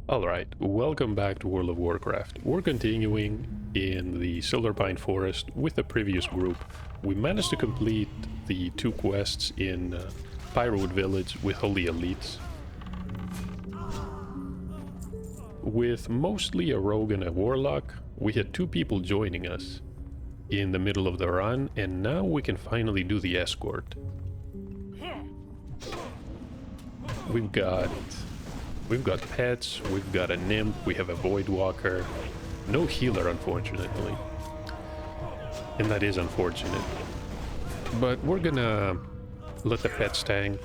Alright, welcome back to World of Warcraft. We're continuing in the Silver Pine Forest with the previous group. We managed to complete the 2 quests in Pyrowood Village with Holy Elites. With mostly a rogue and a warlock, we had 2 people joining us in the middle of the run, and now we can finally do the escort. We've got pets, we've got a nymph, we have a void walker. No healer, unfortunately. And that is unfortunate. But we're gonna let the pets tank,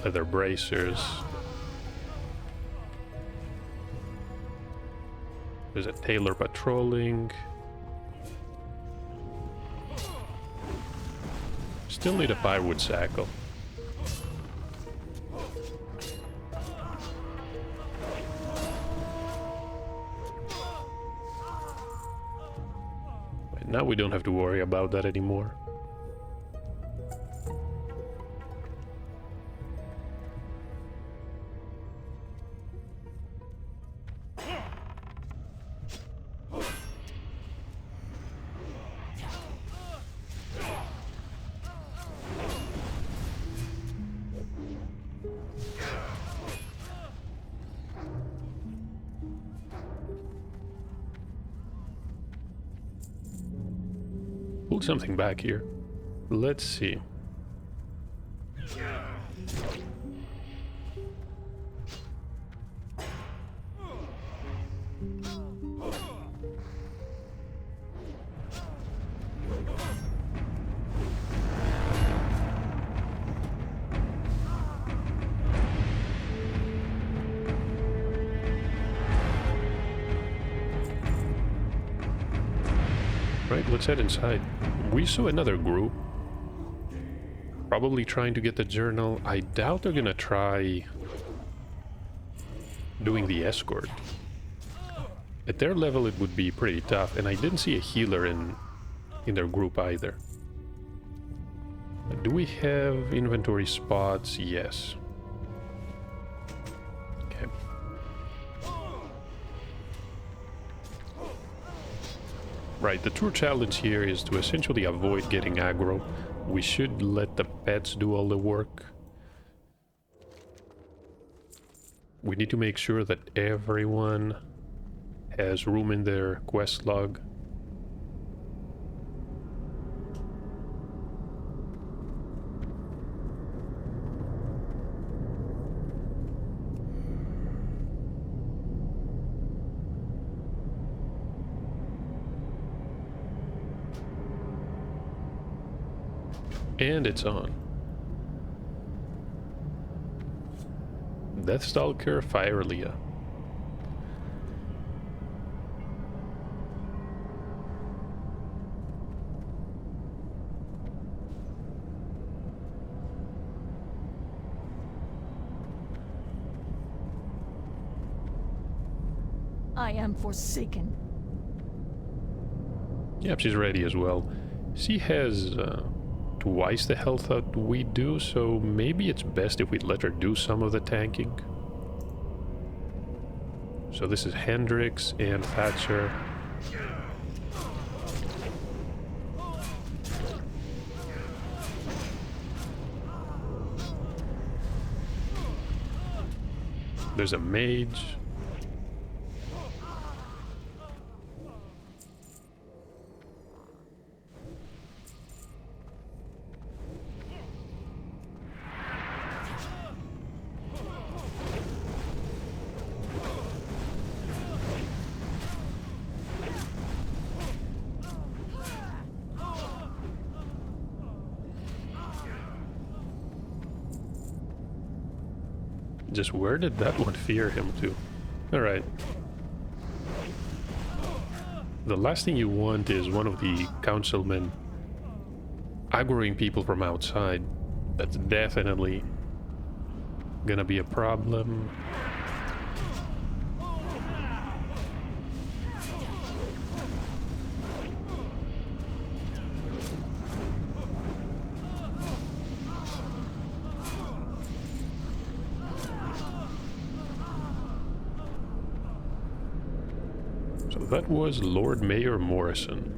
leather bracers. There's a tailor patrolling. Still need a firewood sackle. Now we don't have to worry about that anymore. Pulled something back here. Let's see. Right, let's head inside. We saw another group. Probably trying to get the journal. I doubt they're gonna try doing the escort. At their level it would be pretty tough, and I didn't see a healer in their group either. Do we have inventory spots? Yes. Okay. Right, the true challenge here is to essentially avoid getting aggro. We should let the pets do all the work. We need to make sure that everyone has room in their quest log. And it's on. Deathstalker Firelia. I am forsaken. Yep, she's ready as well. She has twice the health that we do, so maybe it's best if we let her do some of the tanking. So this is Hendrix and Thatcher. There's a mage. Just where did that one fear him to? Alright. The last thing you want is one of the councilmen aggroing people from outside. That's definitely gonna be a problem. So that was Lord Mayor Morrison.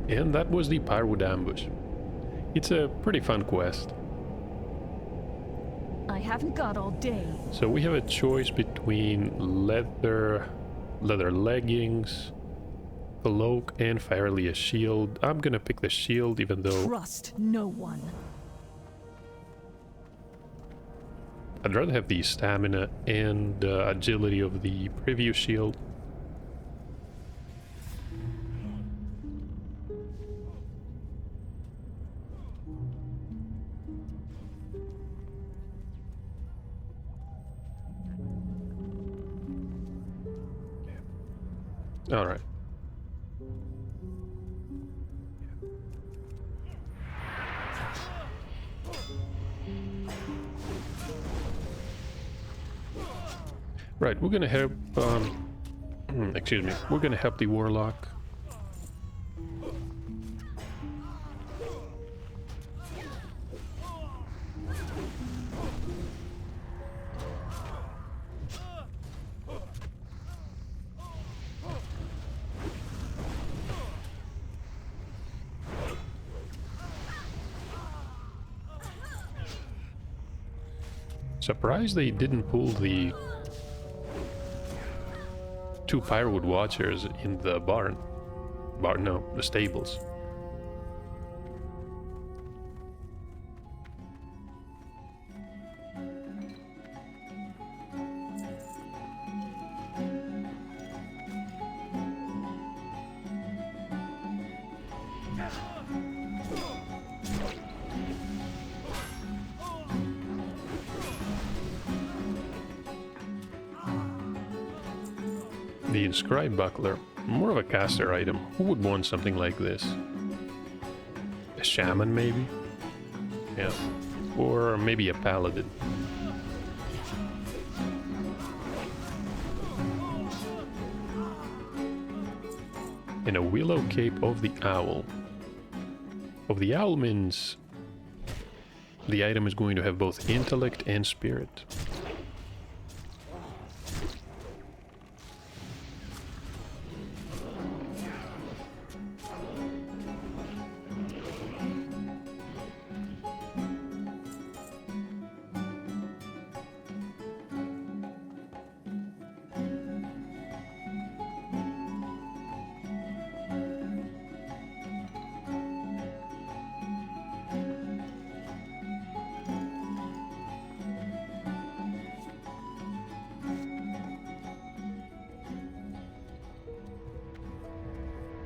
And that was the Pyrowood Ambush. It's a pretty fun quest. I haven't got all day. So we have a choice between leather leggings, cloak, and fairly a shield. I'm gonna pick the shield, even though Trust no one. I'd rather have the stamina and agility of the previous shield. All right. Right, we're gonna help, excuse me, we're gonna help the Warlock. Surprised they didn't pull the 2 Pyrowood Watchers in the no, the stables. The Inscribed Buckler, more of a caster item. Who would want something like this? A shaman, maybe? Yeah. Or maybe a paladin. And a Willow Cape of the Owl. Of the Owl means the item is going to have both intellect and spirit.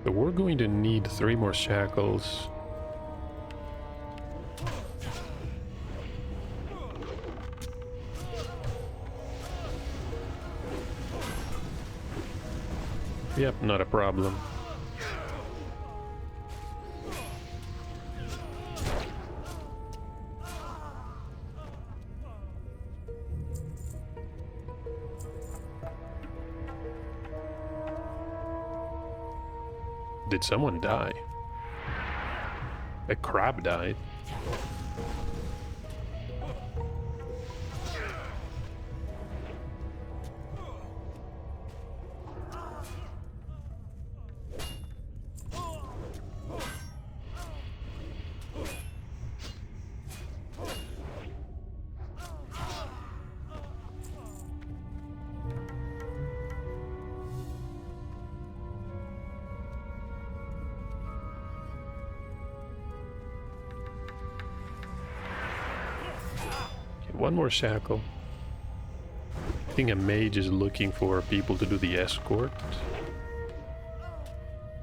So we're going to need 3 more shackles. Yep, not a problem. Did someone die? A crab died. One more shackle. I think a mage is looking for people to do the escort.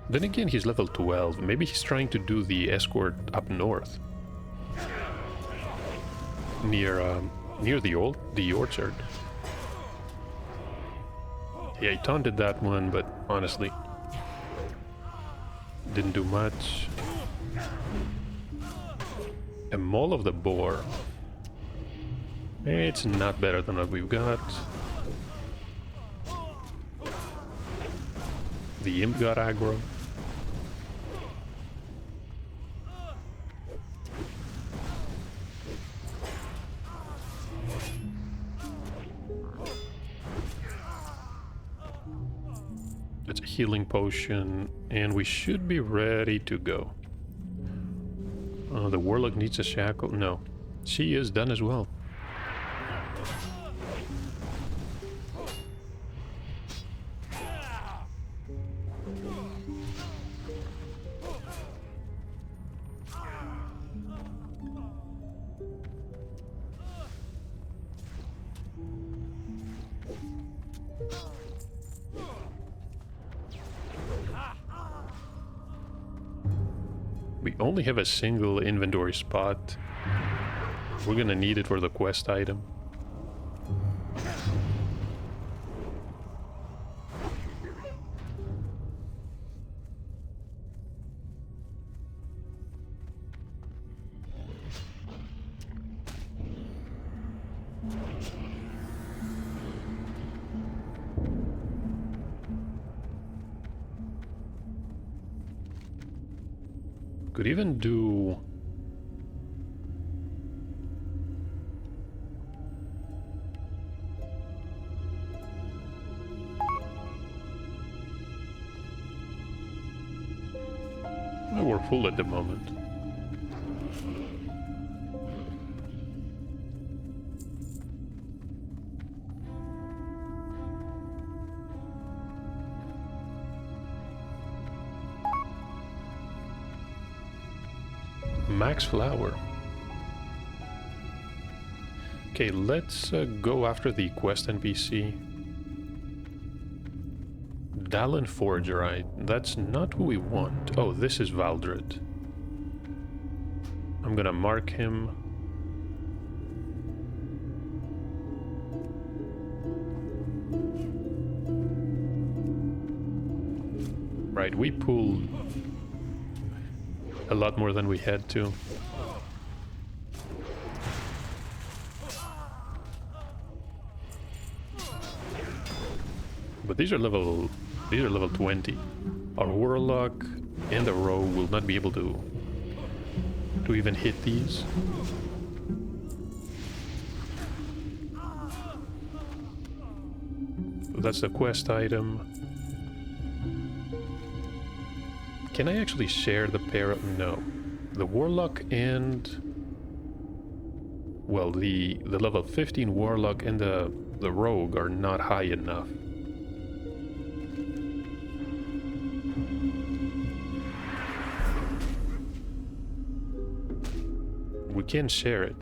Then again, he's level 12. Maybe he's trying to do the escort up north. Near the orchard. Yeah, he taunted that one, but honestly, didn't do much. A Maul of the Boar. It's not better than what we've got. The Imp got aggro. healing potion, and we should be ready to go. The warlock needs a shackle. No, she is done as well. We only have a single inventory spot. We're gonna need it for the quest item. Could even do... Well, we're full at the moment. Max flower. Okay, let's go after the quest NPC. Dallin Forgerite. That's not who we want. Oh, this is Valdred. I'm gonna mark him. Right, we pulled a lot more than we had to. But these are level 20. Our warlock and the rogue will not be able to even hit these. So that's the quest item. Can I actually share the pair? No. The warlock and... well, the level 15 warlock and the rogue are not high enough. We can share it.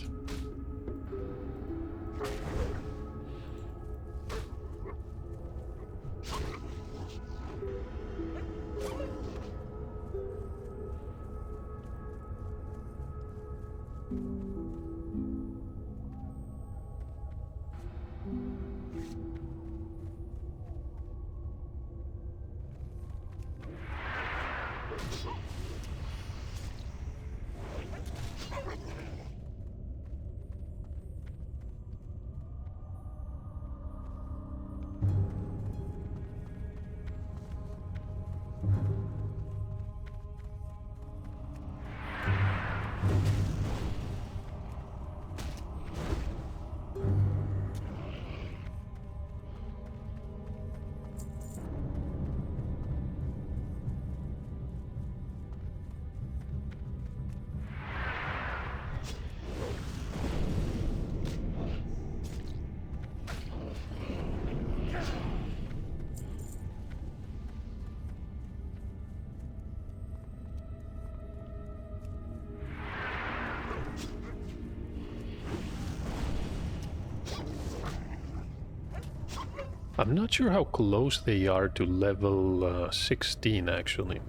I'm not sure how close they are to level 16, actually.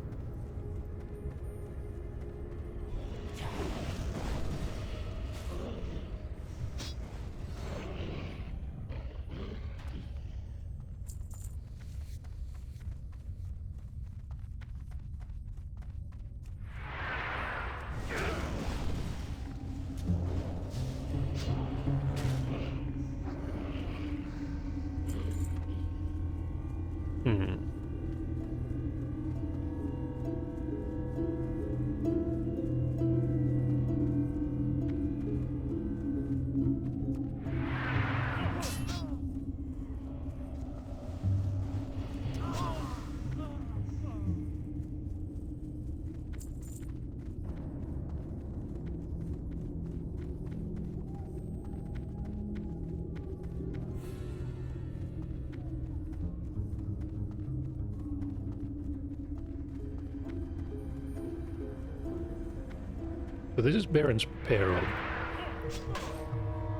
So this is Baron's Peril.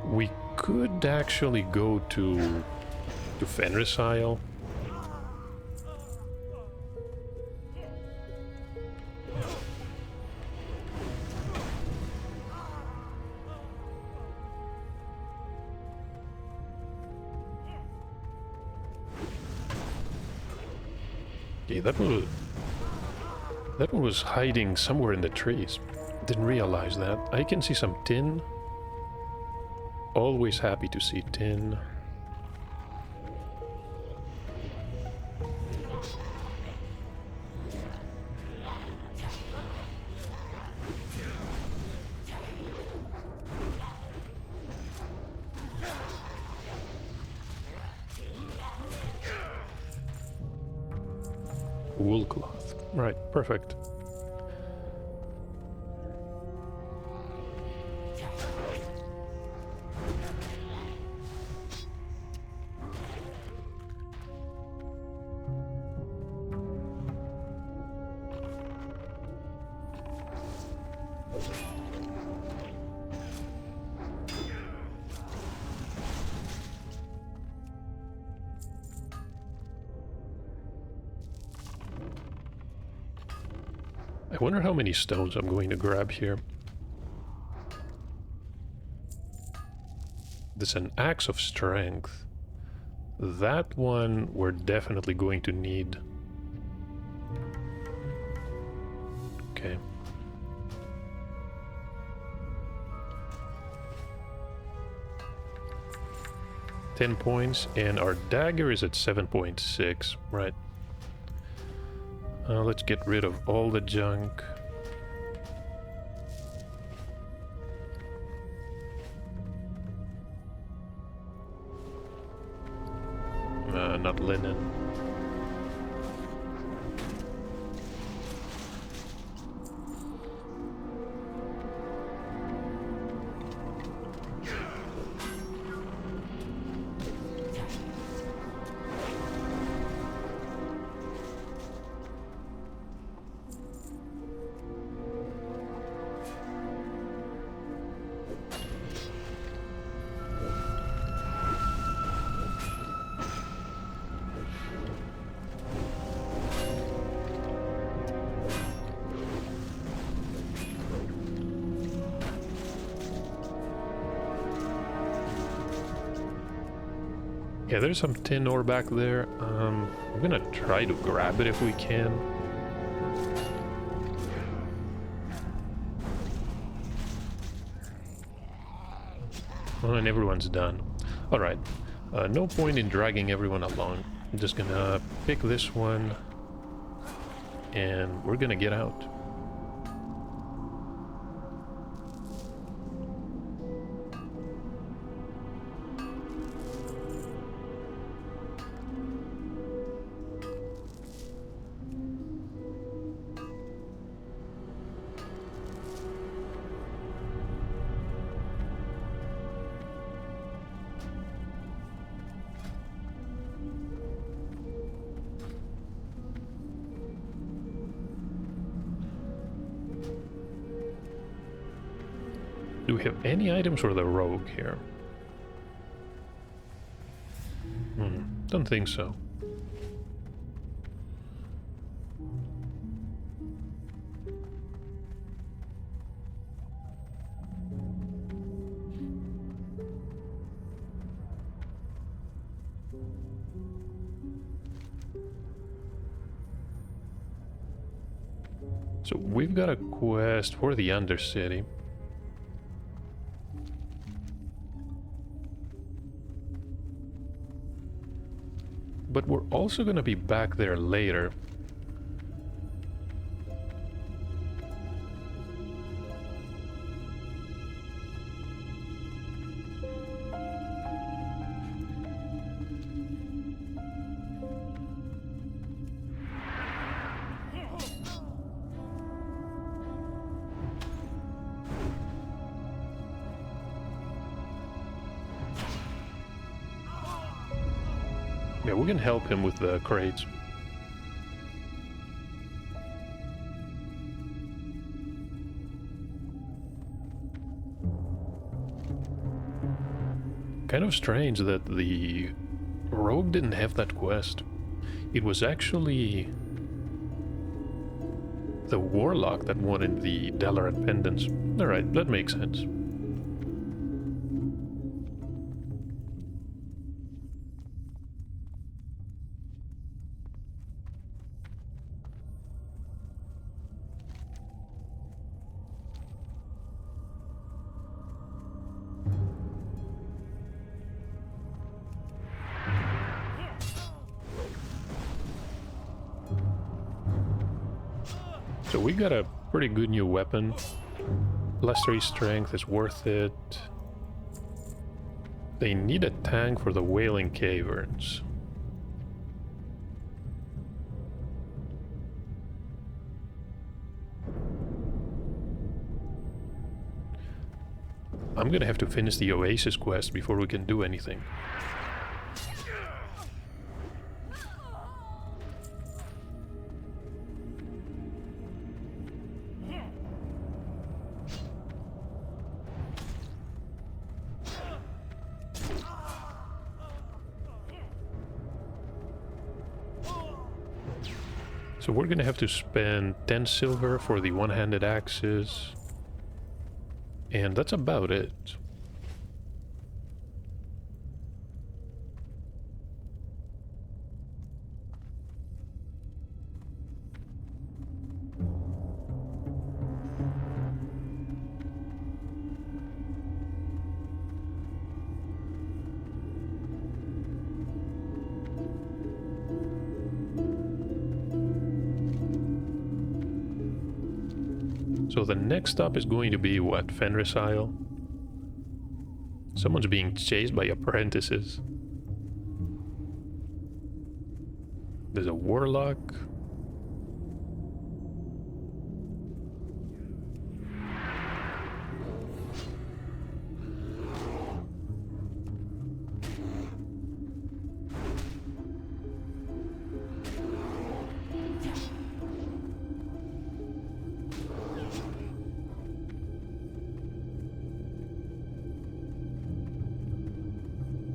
We could actually go to Fenris Isle. Okay, that one was hiding somewhere in the trees. Didn't realize that. I can see some tin. Always happy to see tin. Wool cloth. Right, perfect. I wonder how many stones I'm going to grab here. There's an Axe of Strength. That one we're definitely going to need. Okay. £10, and our dagger is at 7.6, right. Let's get rid of all the junk. Not linen. Yeah, there's some tin ore back there. I'm gonna try to grab it if we can. Oh, and everyone's done. Alright, no point in dragging everyone along. I'm just gonna pick this one, and we're gonna get out. Do we have any items for the rogue here? Don't think so. So we've got a quest for the Undercity. But we're also going to be back there later. Yeah, we can help him with the crates. Kind of strange that the rogue didn't have that quest. It was actually the warlock that wanted the Dalaran pendants. Alright, that makes sense. So we got a pretty good new weapon. Plus 3 strength is worth it. They need a tank for the Wailing Caverns. I'm gonna have to finish the Oasis quest before we can do anything. So we're gonna have to spend 10 silver for the one-handed axes. And that's about it. So the next stop is going to be what? Fenris Isle? Someone's being chased by apprentices. There's a warlock.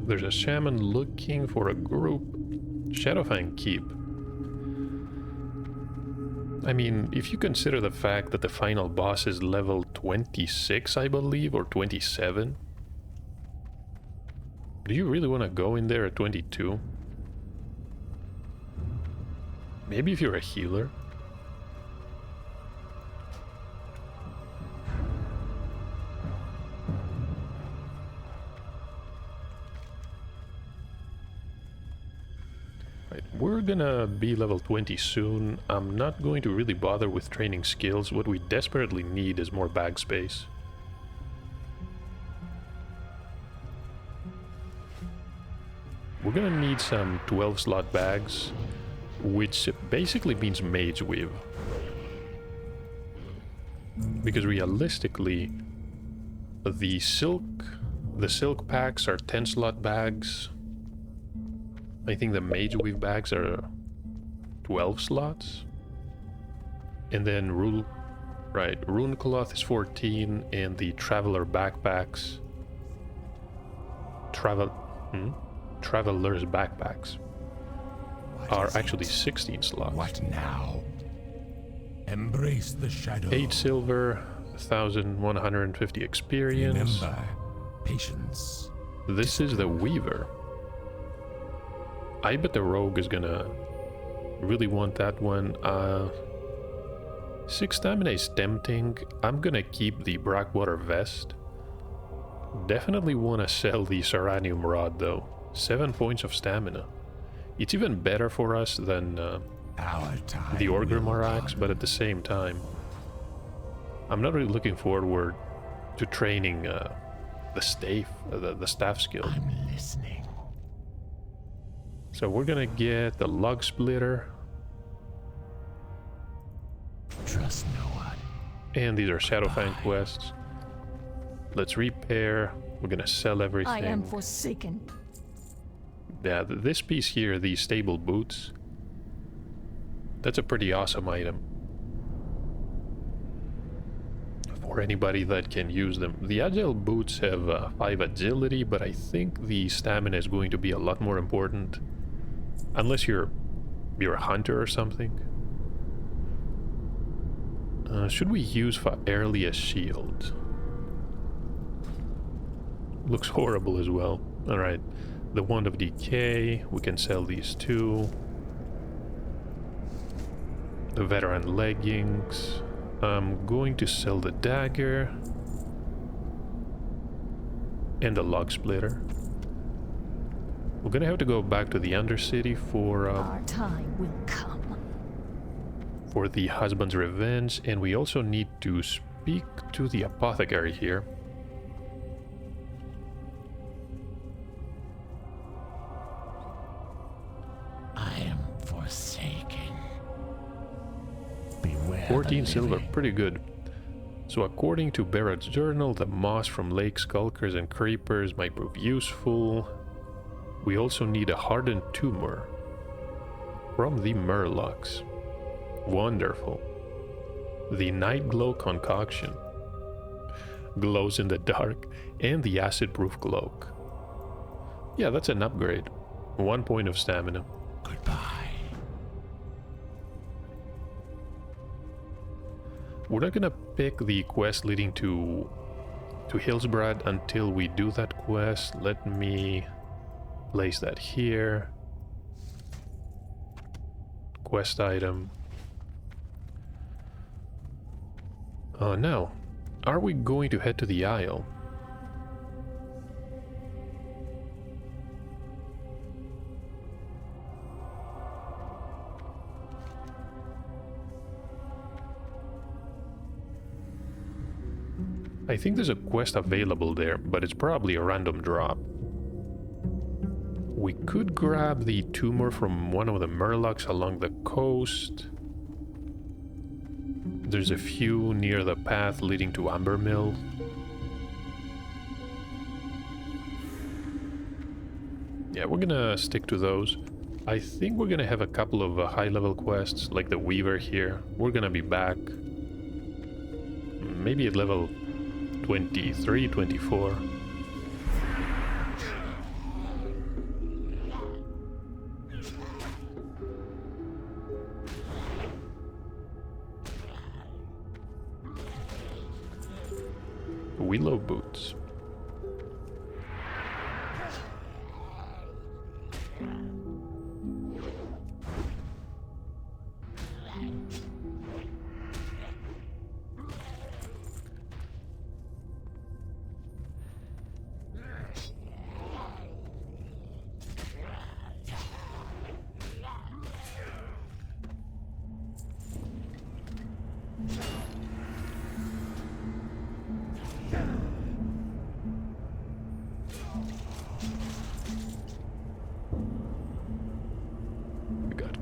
There's a shaman looking for a group. Shadowfang Keep. I mean, if you consider the fact that the final boss is level 26, I believe, or 27. Do you really want to go in there at 22? Maybe if you're a healer? We're gonna be level 20 soon. I'm not going to really bother with training skills. What we desperately need is more bag space. We're gonna need some 12-slot bags, which basically means mage weave. Because realistically, the silk packs are 10-slot bags. I think the mage weave bags are 12 slots. And then rune cloth is 14, and the traveler backpacks, traveler's backpacks are actually 16 slots. What now? Embrace the shadow. 8 silver, 1,150 experience. Remember, patience. This is the Weaver. I bet the rogue is gonna really want that one. 6 stamina is tempting. I'm gonna keep the Blackwater vest. Definitely want to sell the Seranium rod though. 7 points of stamina. It's even better for us than the Orgrimmar axe, but at the same time, I'm not really looking forward to training the staff skill. I'm listening. So we're gonna get the log splitter. Trust no one. And these are Shadowfang quests. Let's repair. We're gonna sell everything. I am forsaken. Yeah, this piece here, these stable boots. That's a pretty awesome item. or anybody that can use them. The agile boots have 5 agility, but I think the stamina is going to be a lot more important. Unless you're a hunter or something. Should we use Fairly a shield? Looks horrible as well. Alright. The Wand of Decay. We can sell these too. The Veteran Leggings. I'm going to sell the Dagger. And the Log Splitter. We're gonna have to go back to the Undercity for... Our time will come. For the Husband's Revenge, and we also need to speak to the Apothecary here. I am forsaken. Beware 14 the silver, living. pretty good. So according to Barrett's journal, the moss from lake skulkers and creepers might prove useful. We also need a hardened tumor from the Murlocs. Wonderful. The Night Glow concoction. Glows in the dark, and the acid-proof cloak. Yeah, that's an upgrade. 1 point of stamina. Goodbye. We're not gonna pick the quest leading to Hillsbrad until we do that quest. Let me place that here. Quest item. Oh no. Are we going to head to the Isle? I think there's a quest available there, but it's probably a random drop. We could grab the tumor from one of the Murlocs along the coast. There's a few near the path leading to Amber Mill. Yeah, we're gonna stick to those. I think we're gonna have a couple of high-level quests, like the Weaver here. We're gonna be back. Maybe at level 23, 24. Willow boots.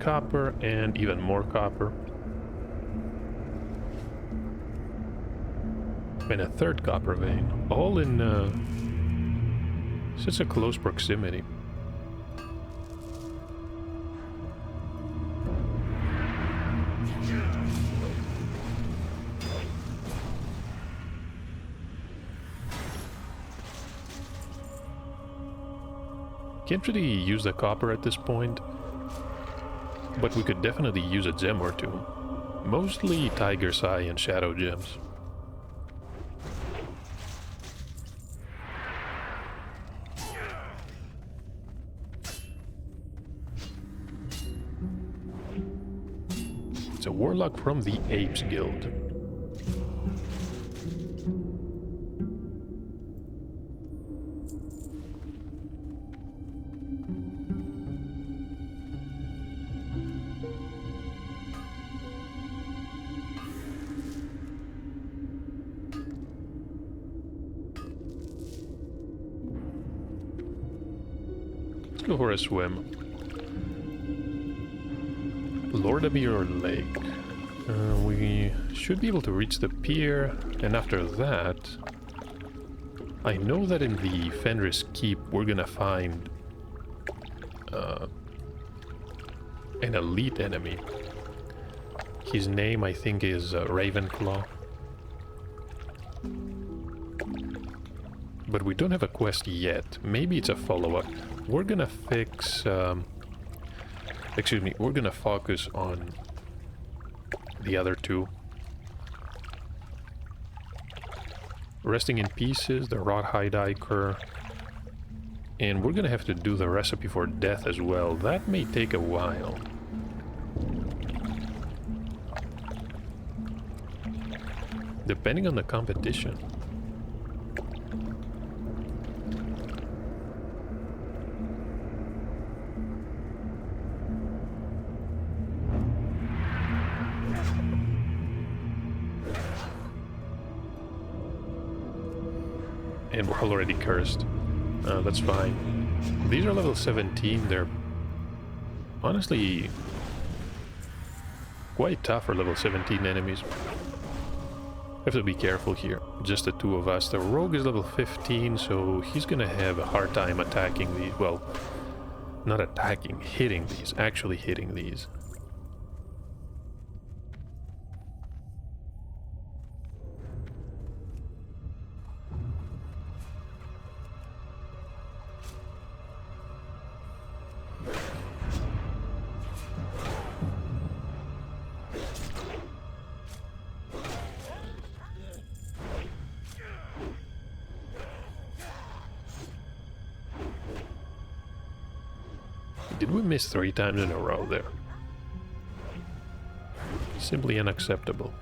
Copper and even more copper. And a third copper vein, all in such a close proximity. Can't really use the copper at this point. But we could definitely use a gem or two. Mostly Tiger's Eye and Shadow gems. It's a warlock from the Apes Guild. Go for a swim. Lordamere Lake. We should be able to reach the pier, and after that, I know that in the Fenris Keep we're gonna find an elite enemy. His name, I think, is Ravenclaw. But we don't have a quest yet. Maybe it's a follow-up. We're gonna fix... excuse me, we're gonna focus on the other two. Resting in Pieces, the Rawhide Ichor. And we're gonna have to do the recipe for death as well. That may take a while. Depending on the competition. And we're already cursed. That's fine. These are level 17. They're honestly quite tough for level 17 enemies. Have to be careful here. Just the two of us. The rogue is level 15, so he's gonna have a hard time attacking these. Well, not attacking, hitting these. Actually hitting these. Did we miss 3 times in a row there? Simply unacceptable.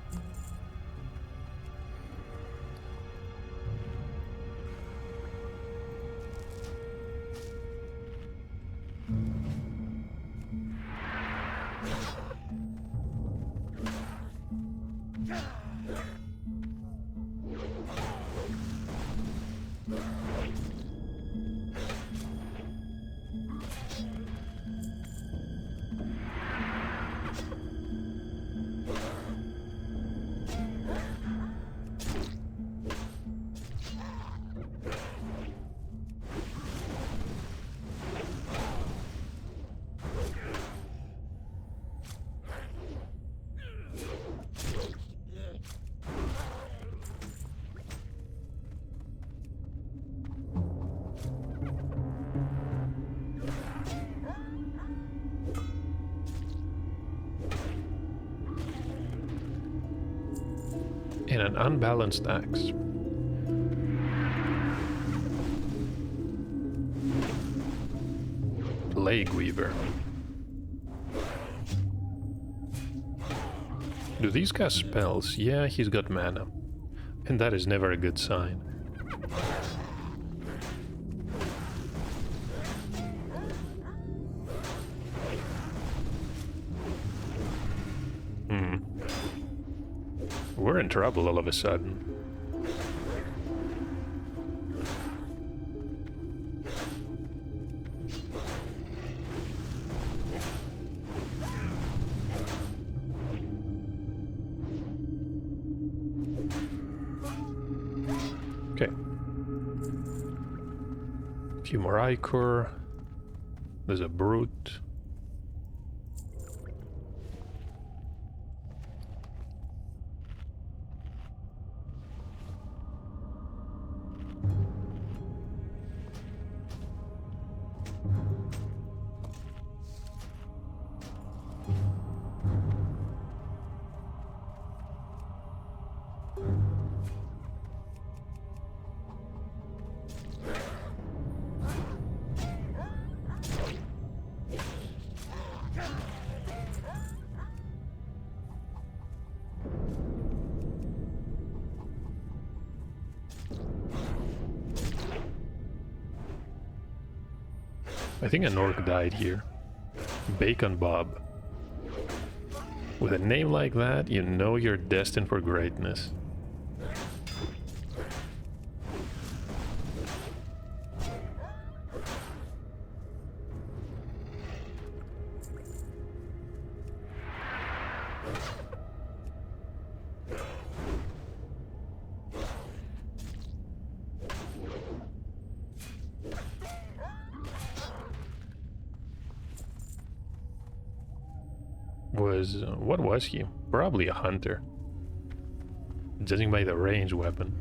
And an unbalanced axe. Plague Weaver. Do these cast spells? Yeah, he's got mana. And that is never a good sign. We're in trouble all of a sudden. Okay. A few more Ichor. There's a Brute. I think an orc died here. Bacon Bob. With a name like that, you know you're destined for greatness. What was he? Probably a hunter. Judging by the ranged weapon.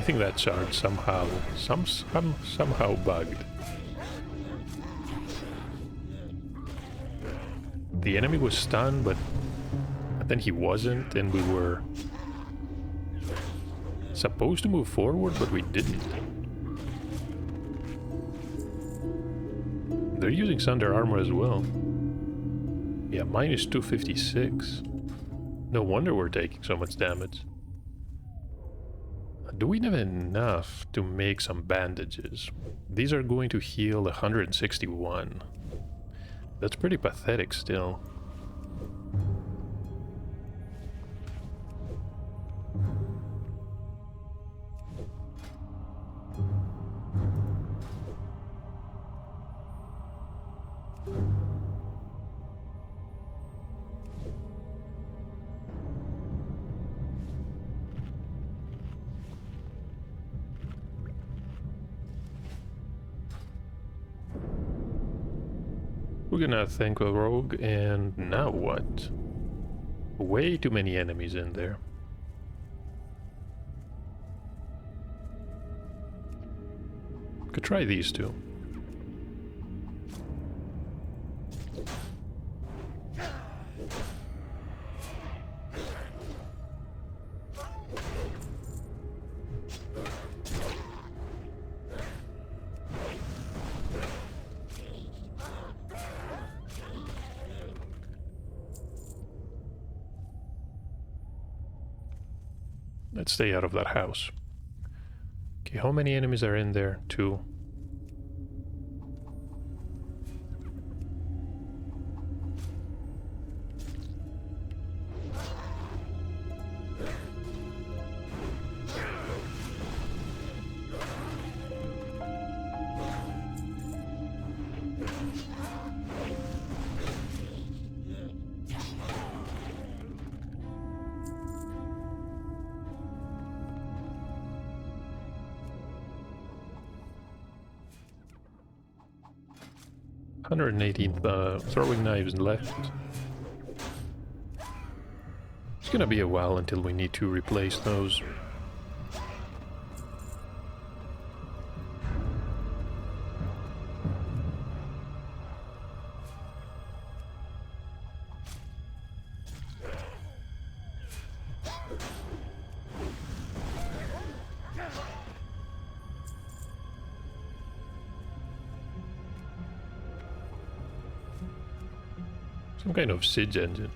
I think that shard somehow somehow bugged. The enemy was stunned, but then he wasn't, and we were supposed to move forward, but we didn't. They're using Sunder Armor as well. Yeah, minus 256. No wonder we're taking so much damage. Do we have enough to make some bandages? These are going to heal 161. That's pretty pathetic still. We're gonna thank a rogue, and now what? Way too many enemies in there. Could try these two. Let's stay out of that house. Okay, how many enemies are in there? 2. Throwing knives left. It's gonna be a while until we need to replace those. Some kind of siege engine.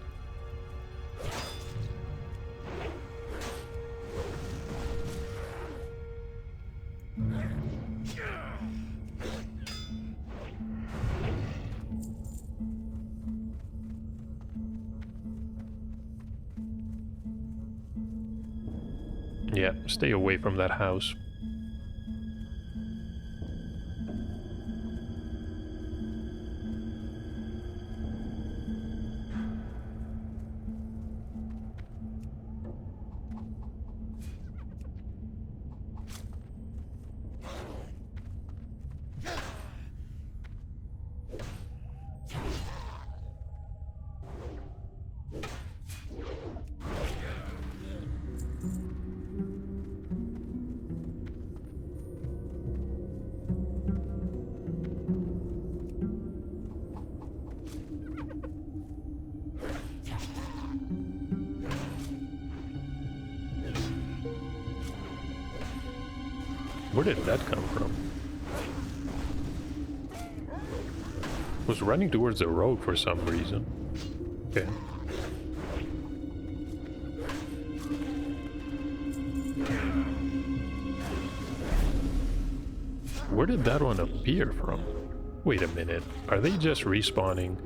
Yeah, stay away from that house. Where did that come from? Was running towards the road for some reason. Okay. Where did that one appear from? Wait a minute. Are they just respawning?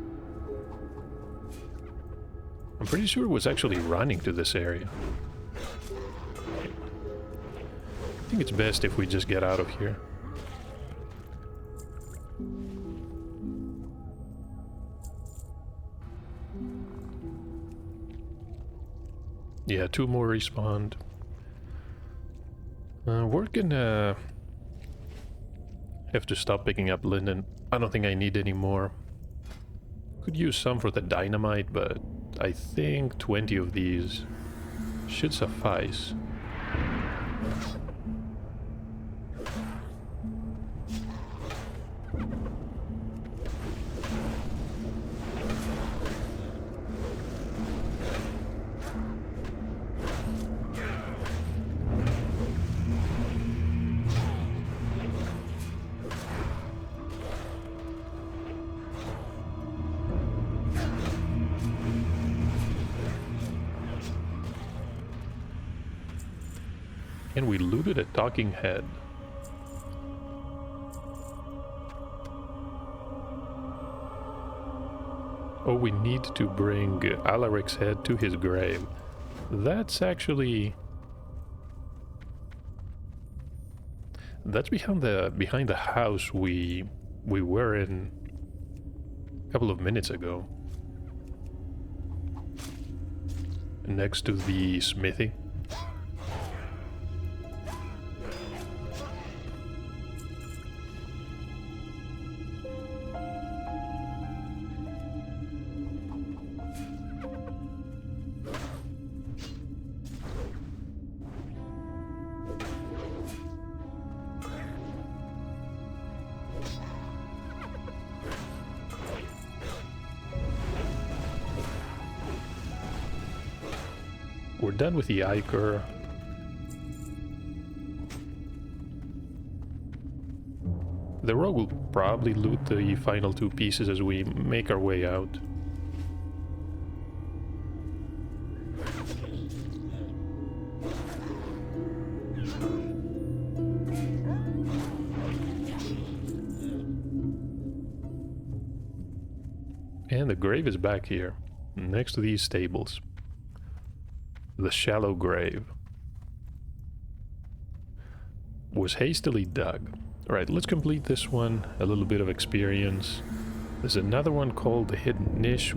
I'm pretty sure it was actually running to this area. I think it's best if we just get out of here. Yeah, 2 more respawned. We're gonna have to stop picking up linen. I don't think I need any more. Could use some for the dynamite, but I think 20 of these should suffice. And we looted a talking head. Oh, we need to bring Alaric's head to his grave. That's actually... That's behind the house we were in a couple of minutes ago. Next to the smithy. We're done with the Ichor. The rogue will probably loot the final two pieces as we make our way out. And the grave is back here, next to these stables. The shallow grave was hastily dug. Alright, let's complete this one. A little bit of experience. There's another one called the Hidden Niche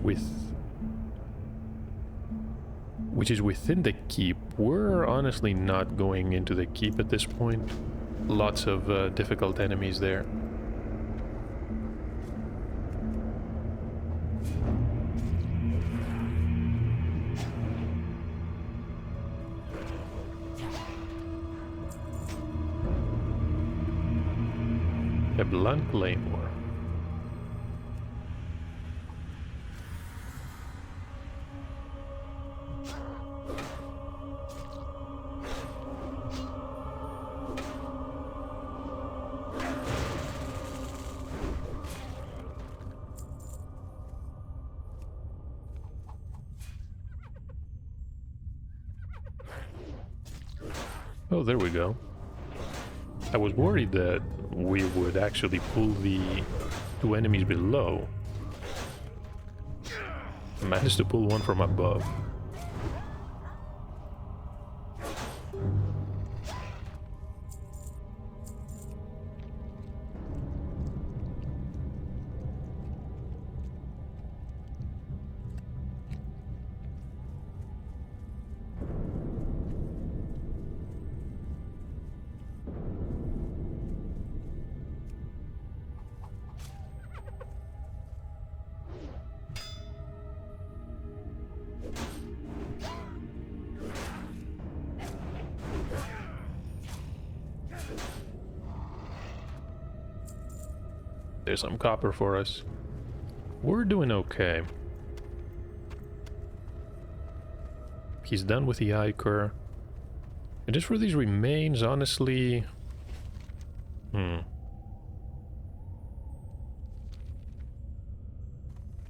which is within the keep. We're honestly not going into the keep at this point. Lots of difficult enemies there. A blunt claymore. Oh, there we go. I was worried that we would actually pull the two enemies below. Managed to pull one from above. There's some copper for us. We're doing okay. He's done with the Ichor. And just for these remains, honestly...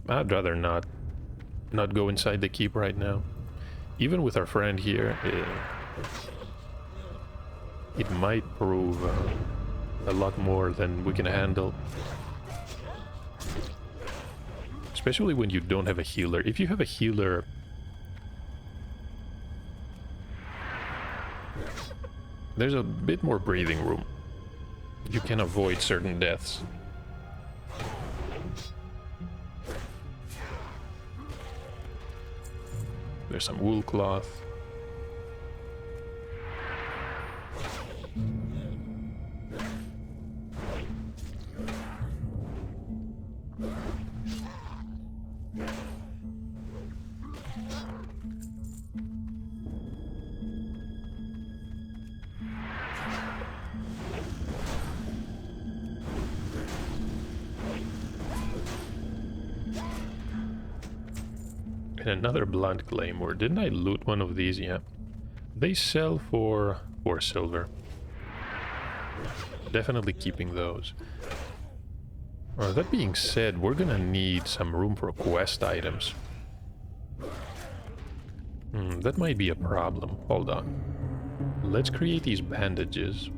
I'd rather not go inside the keep right now. Even with our friend here, it might prove a lot more than we can handle. Especially when you don't have a healer. If you have a healer... there's a bit more breathing room. You can avoid certain deaths. There's some wool cloth. And another blunt claymore. Didn't I loot one of these? Yeah. They sell for 4 silver. Definitely keeping those. That being said, we're gonna need some room for quest items. That might be a problem. Hold on. Let's create these bandages.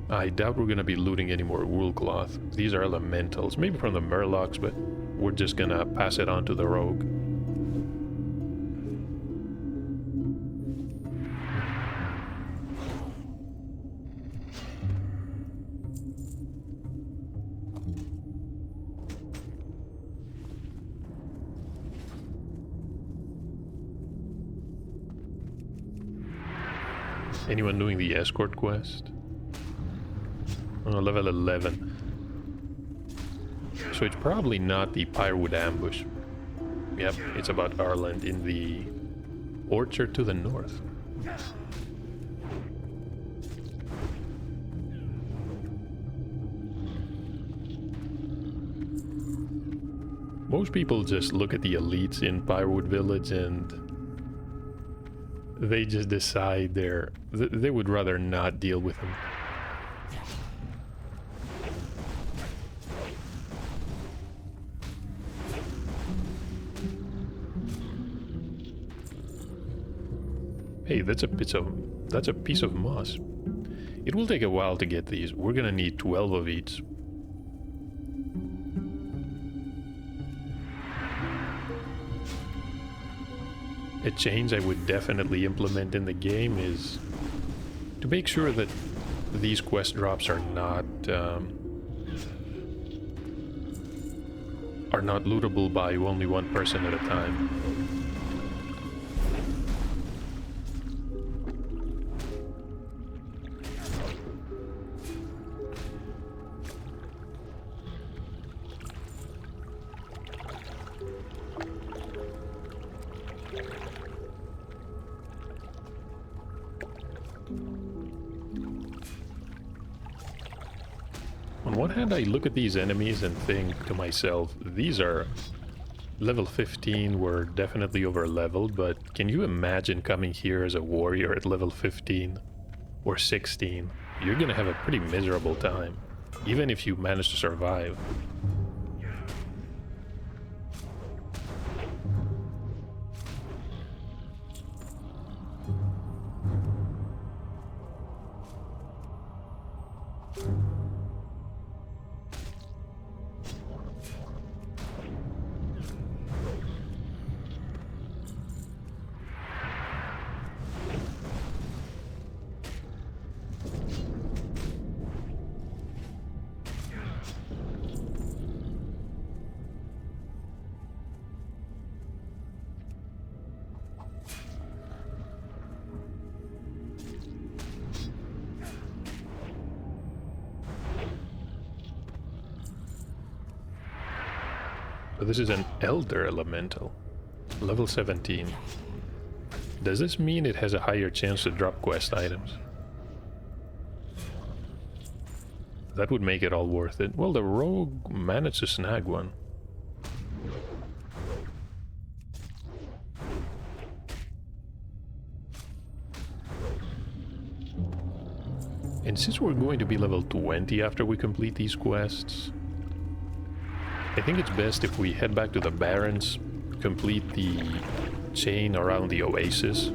I doubt we're gonna be looting any more wool cloth. These are elementals, maybe from the murlocs, but we're just gonna pass it on to the rogue. Anyone doing the escort quest? Oh, level 11. So it's probably not the Pyrewood ambush. Yep, it's about Arland in the orchard to the north. Most people just look at the elites in Pyrewood Village and they just decide they would rather not deal with them. Hey, that's a piece of moss. It will take a while to get these. We're gonna need 12 of each. A change I would definitely implement in the game is to make sure that these quest drops are not lootable by only one person at a time. On one hand, I look at these enemies and think to myself, these are level 15, we're definitely over leveled, but can you imagine coming here as a warrior at level 15 or 16? You're gonna have a pretty miserable time, even if you manage to survive. So this is an Elder Elemental, level 17. Does this mean it has a higher chance to drop quest items? That would make it all worth it. Well, the rogue managed to snag one. And since we're going to be level 20 after we complete these quests, I think it's best if we head back to the Barrens, complete the chain around the oasis,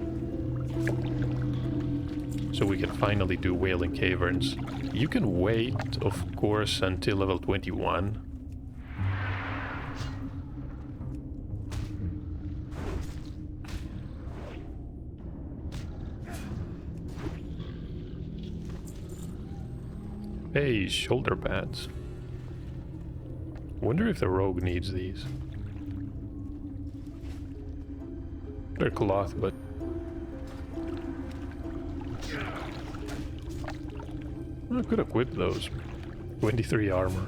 so we can finally do Wailing Caverns. You can wait, of course, until level 21. Hey, shoulder pads. Wonder if the rogue needs these. They're cloth, but... I could equip those. 23 armor.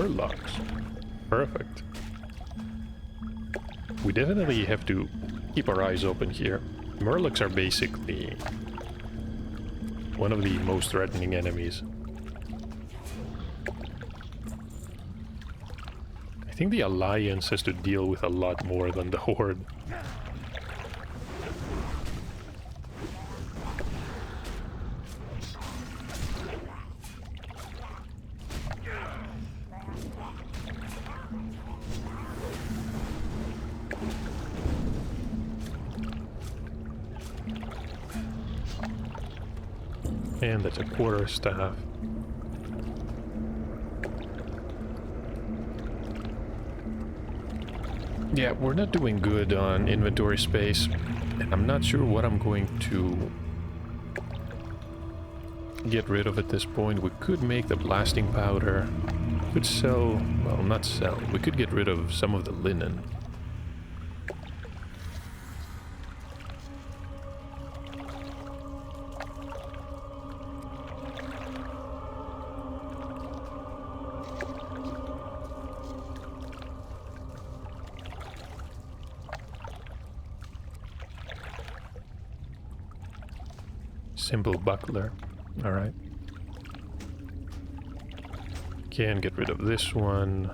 Murlocs. Perfect. We definitely have to keep our eyes open here. Murlocs are basically one of the most threatening enemies. I think the Alliance has to deal with a lot more than the Horde. And that's a quarterstaff. Yeah, we're not doing good on inventory space, and I'm not sure what I'm going to get rid of at this point. We could make the blasting powder. We could sell, well, not sell. We could get rid of some of the linen. Simple buckler. Alright. Can get rid of this one.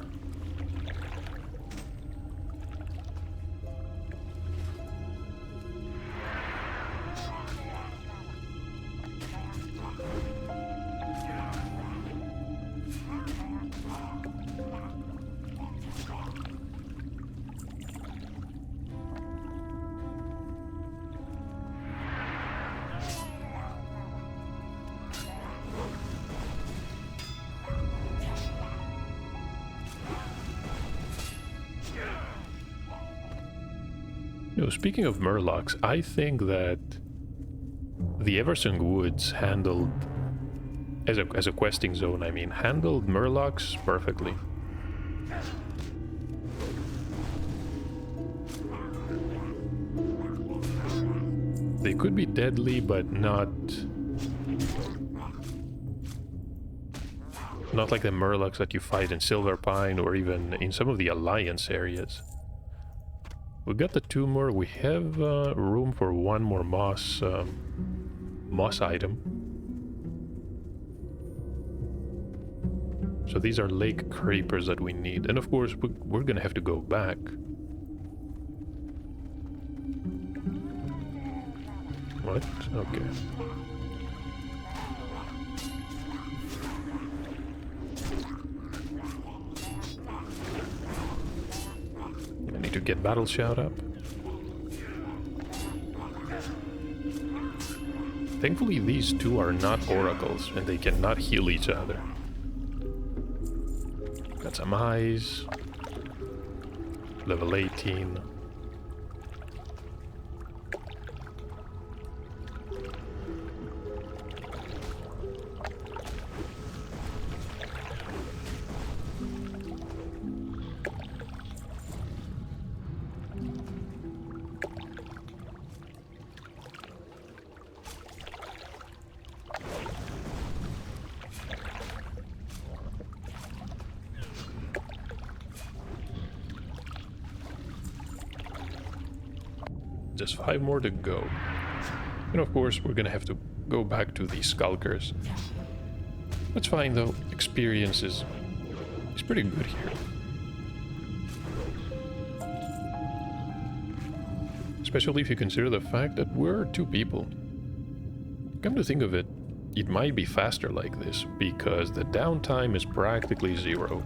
No, speaking of Murlocs, I think that the Eversung Woods handled, as a questing zone, I mean, handled Murlocs perfectly. They could be deadly, but not like the Murlocs that you fight in Silverpine or even in some of the Alliance areas. We got the tumor. We have room for one more moss item. So these are lake creepers that we need, and of course we're gonna have to go back. What? Okay. I need to get battle shout up. Thankfully these two are not oracles and they cannot heal each other. Got some eyes. Level 18. Just 5 more to go. And of course, we're gonna have to go back to the Skulkers. That's fine though. Experience is pretty good here. Especially if you consider the fact that we're 2 people. Come to think of it, it might be faster like this, because the downtime is practically 0.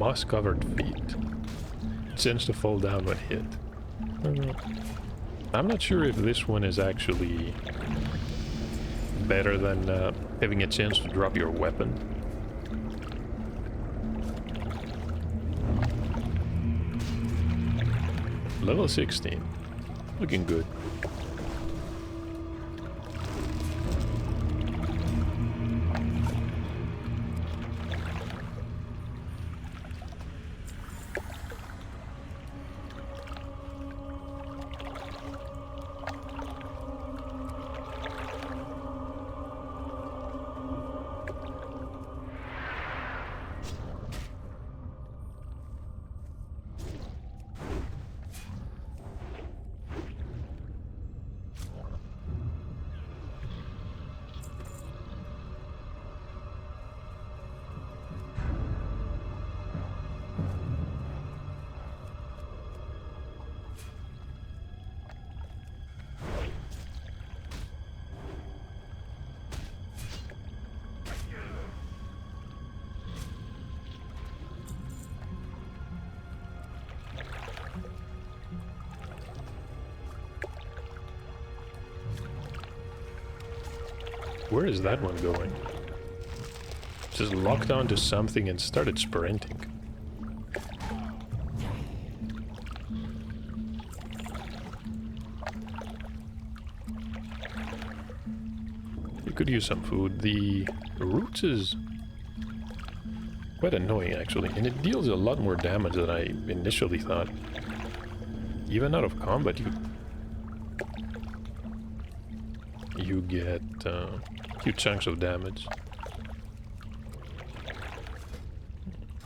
moss-covered feet. It tends to fall down when hit. I'm not sure if this one is actually better than having a chance to drop your weapon. Level 16. Looking good. Where is that one going? Just locked onto something and started sprinting. You could use some food. The roots is quite annoying actually, and it deals a lot more damage than I initially thought. Even out of combat, you get huge chunks of damage.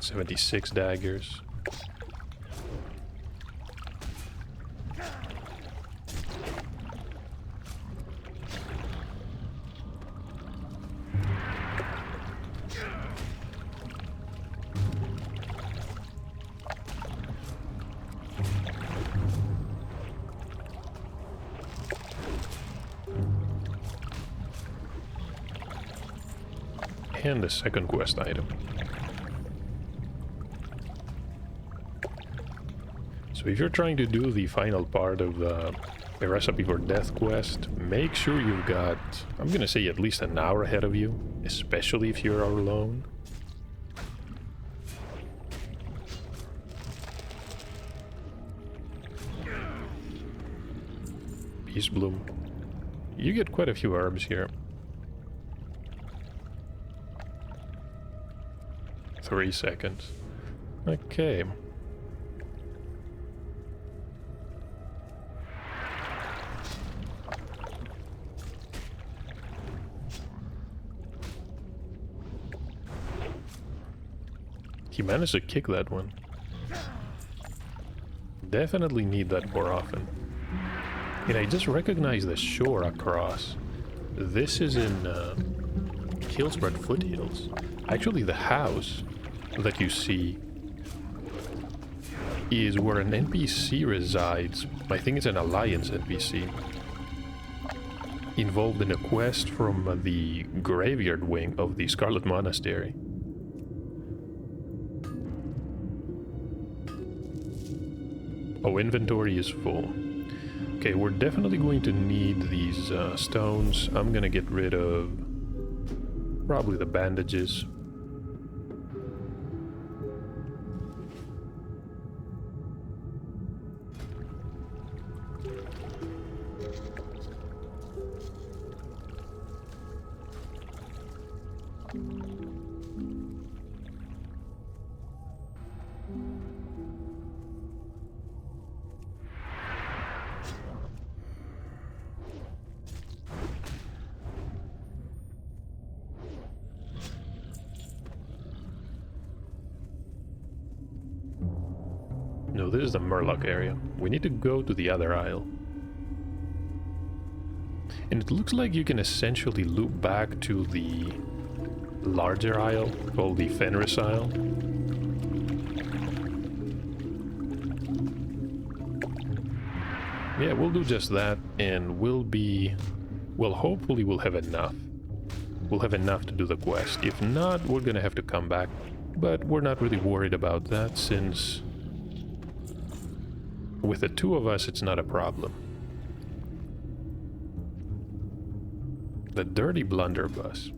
76 daggers. And the second quest item. So if you're trying to do the final part of the Recipe for Death quest, make sure you've got, I'm gonna say, at least an hour ahead of you, especially if you're alone. Peace Bloom. You get quite a few herbs here. 3 seconds. Okay. He managed to kick that one. Definitely need that more often. And I just recognized the shore across. This is in Hillsbred Foothills. Actually, the house that you see is where an NPC resides. I think it's an Alliance NPC. Involved in a quest from the graveyard wing of the Scarlet Monastery. Oh, inventory is full. Okay, we're definitely going to need these stones. I'm gonna get rid of probably the bandages. No, this is the Murloc area. We need to go to the other isle. And it looks like you can essentially loop back to the larger isle, called the Fenris Isle. Yeah, we'll do just that, and well, hopefully we'll have enough. We'll have enough to do the quest. If not, we're gonna have to come back But we're not really worried about that, since with the two of us it's not a problem. The dirty blunderbuss.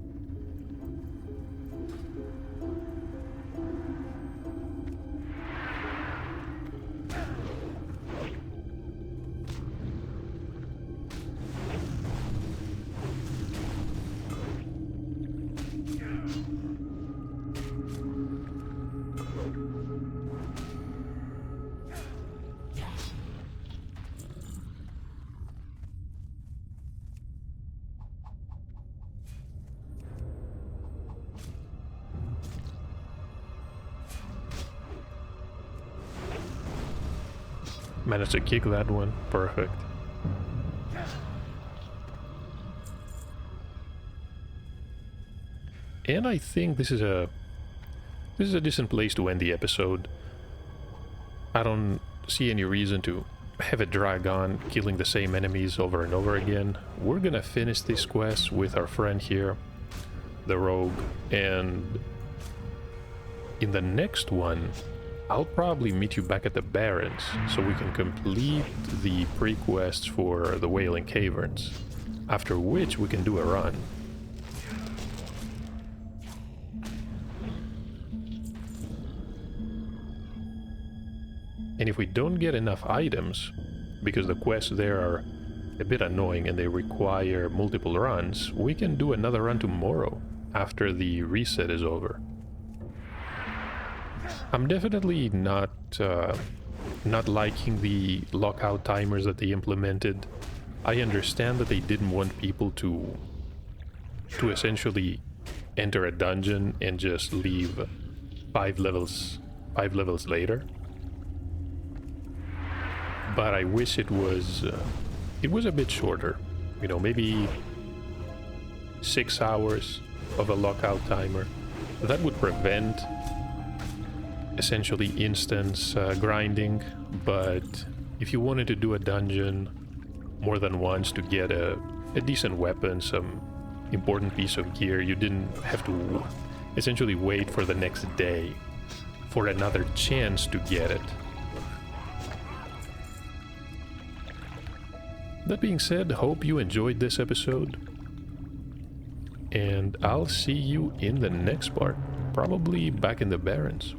Managed to kick that one. Perfect. And I think this is a decent place to end the episode. I don't see any reason to have it drag on, killing the same enemies over and over again. We're gonna finish this quest with our friend here, the rogue, and in the next one I'll probably meet you back at the Barrens, so we can complete the pre-quests for the Wailing Caverns, after which we can do a run. And if we don't get enough items, because the quests there are a bit annoying and they require multiple runs, we can do another run tomorrow, after the reset is over. I'm definitely not liking the lockout timers that they implemented. I understand that they didn't want people to essentially enter a dungeon and just leave 5 levels later. But I wish it was a bit shorter. You know, maybe 6 hours of a lockout timer. That would prevent essentially instance grinding, but if you wanted to do a dungeon more than once to get a decent weapon, some important piece of gear, you didn't have to essentially wait for the next day for another chance to get it. That being said, hope you enjoyed this episode, and I'll see you in the next part, probably back in the Barrens.